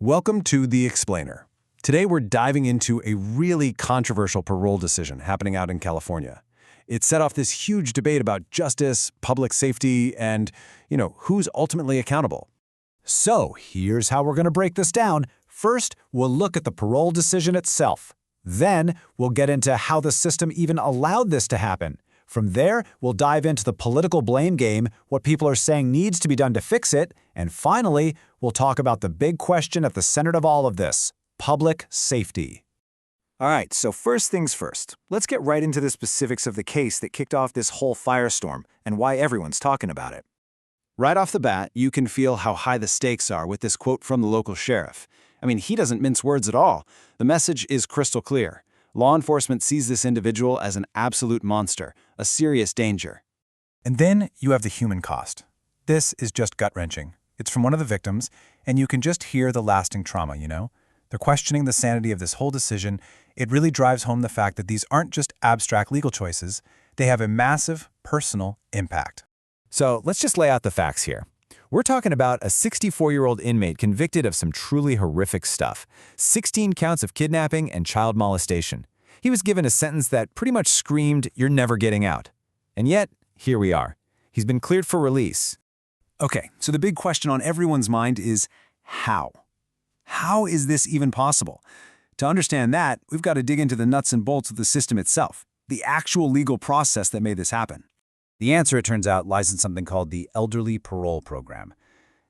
Welcome to The Explainer. Today we're diving into a really controversial parole decision happening out in California. It set off this huge debate about justice, public safety, and, who's ultimately accountable. So, here's how we're going to break this down. First, we'll look at the parole decision itself. Then, we'll get into how the system even allowed this to happen. From there, we'll dive into the political blame game, what people are saying needs to be done to fix it, and finally, we'll talk about the big question at the center of all of this: public safety. All right, so first things first. Let's get right into the specifics of the case that kicked off this whole firestorm and why everyone's talking about it. Right off the bat, you can feel how high the stakes are with this quote from the local sheriff. He doesn't mince words at all. The message is crystal clear. Law enforcement sees this individual as an absolute monster, a serious danger. And then you have the human cost. This is just gut-wrenching. It's from one of the victims, and you can just hear the lasting trauma, They're questioning the sanity of this whole decision. It really drives home the fact that these aren't just abstract legal choices. They have a massive personal impact. So, let's just lay out the facts here. We're talking about a 64-year-old inmate convicted of some truly horrific stuff: 16 counts of kidnapping and child molestation. He was given a sentence that pretty much screamed, "You're never getting out." And yet, here we are. He's been cleared for release. Okay, so the big question on everyone's mind is how? How is this even possible? To understand that, we've got to dig into the nuts and bolts of the system itself, the actual legal process that made this happen. The answer, it turns out, lies in something called the Elderly Parole Program.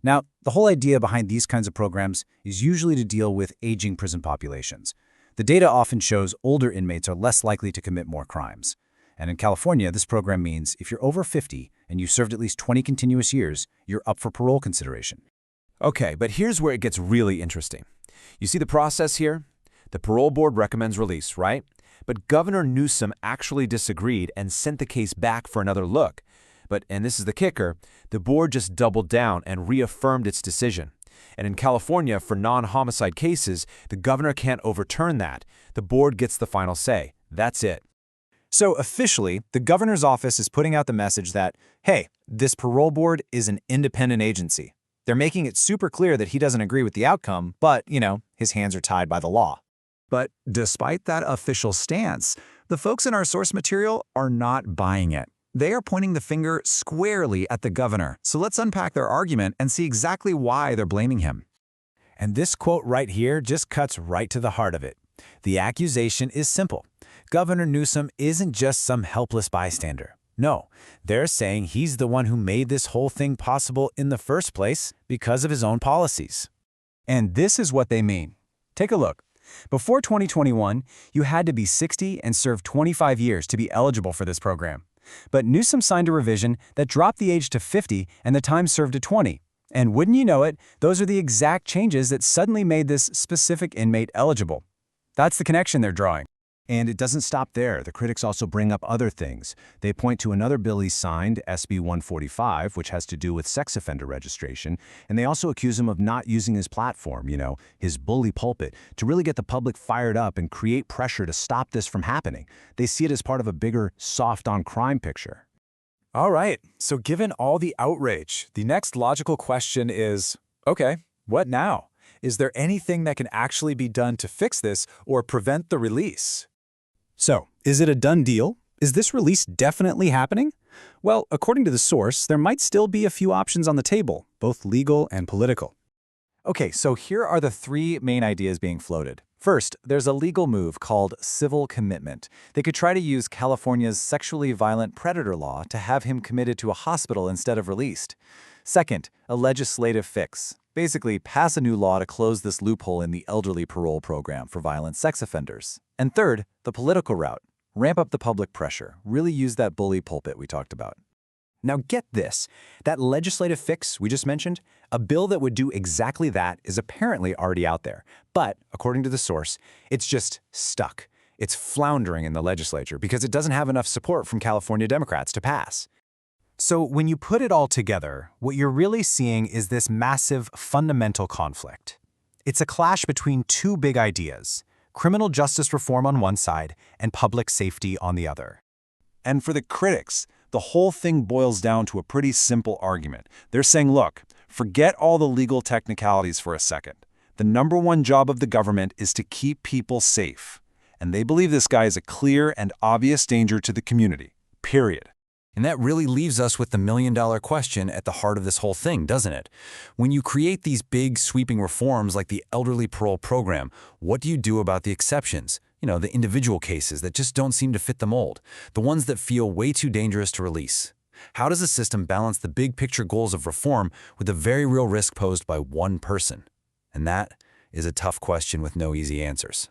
Now, the whole idea behind these kinds of programs is usually to deal with aging prison populations. The data often shows older inmates are less likely to commit more crimes. And in California, this program means if you're over 50 and you served at least 20 continuous years, you're up for parole consideration. Okay, but here's where it gets really interesting. You see the process here? The parole board recommends release, right? But Governor Newsom actually disagreed and sent the case back for another look. But, and this is the kicker, the board just doubled down and reaffirmed its decision. And in California, for non-homicide cases, the governor can't overturn that. The board gets the final say. That's it. So officially, the governor's office is putting out the message that, hey, this parole board is an independent agency. They're making it super clear that he doesn't agree with the outcome, but, his hands are tied by the law. But despite that official stance, the folks in our source material are not buying it. They are pointing the finger squarely at the governor. So let's unpack their argument and see exactly why they're blaming him. And this quote right here just cuts right to the heart of it. The accusation is simple. Governor Newsom isn't just some helpless bystander. No, they're saying he's the one who made this whole thing possible in the first place because of his own policies. And this is what they mean. Take a look. Before 2021, you had to be 60 and serve 25 years to be eligible for this program. But Newsom signed a revision that dropped the age to 50 and the time served to 20. And wouldn't you know it, those are the exact changes that suddenly made this specific inmate eligible. That's the connection they're drawing. And it doesn't stop there. The critics also bring up other things. They point to another bill he signed, SB 145, which has to do with sex offender registration, and they also accuse him of not using his platform, his bully pulpit, to really get the public fired up and create pressure to stop this from happening. They see it as part of a bigger soft-on-crime picture. All right, so given all the outrage, the next logical question is, okay, what now? Is there anything that can actually be done to fix this or prevent the release? So, is it a done deal? Is this release definitely happening? Well, according to the source, there might still be a few options on the table, both legal and political. Okay, so here are the three main ideas being floated. First, there's a legal move called civil commitment. They could try to use California's sexually violent predator law to have him committed to a hospital instead of released. Second, a legislative fix. Basically, pass a new law to close this loophole in the elderly parole program for violent sex offenders. And third, the political route. Ramp up the public pressure. Really use that bully pulpit we talked about. Now get this. That legislative fix we just mentioned, a bill that would do exactly that is apparently already out there. But, according to the source, it's just stuck. It's floundering in the legislature because it doesn't have enough support from California Democrats to pass. So when you put it all together, what you're really seeing is this massive fundamental conflict. It's a clash between two big ideas: criminal justice reform on one side and public safety on the other. And for the critics, the whole thing boils down to a pretty simple argument. They're saying, look, forget all the legal technicalities for a second. The #1 job of the government is to keep people safe. And they believe this guy is a clear and obvious danger to the community. Period. And that really leaves us with the million-dollar question at the heart of this whole thing, doesn't it? When you create these big, sweeping reforms like the elderly parole program, what do you do about the exceptions? The individual cases that just don't seem to fit the mold, the ones that feel way too dangerous to release. How does the system balance the big-picture goals of reform with the very real risk posed by one person? And that is a tough question with no easy answers.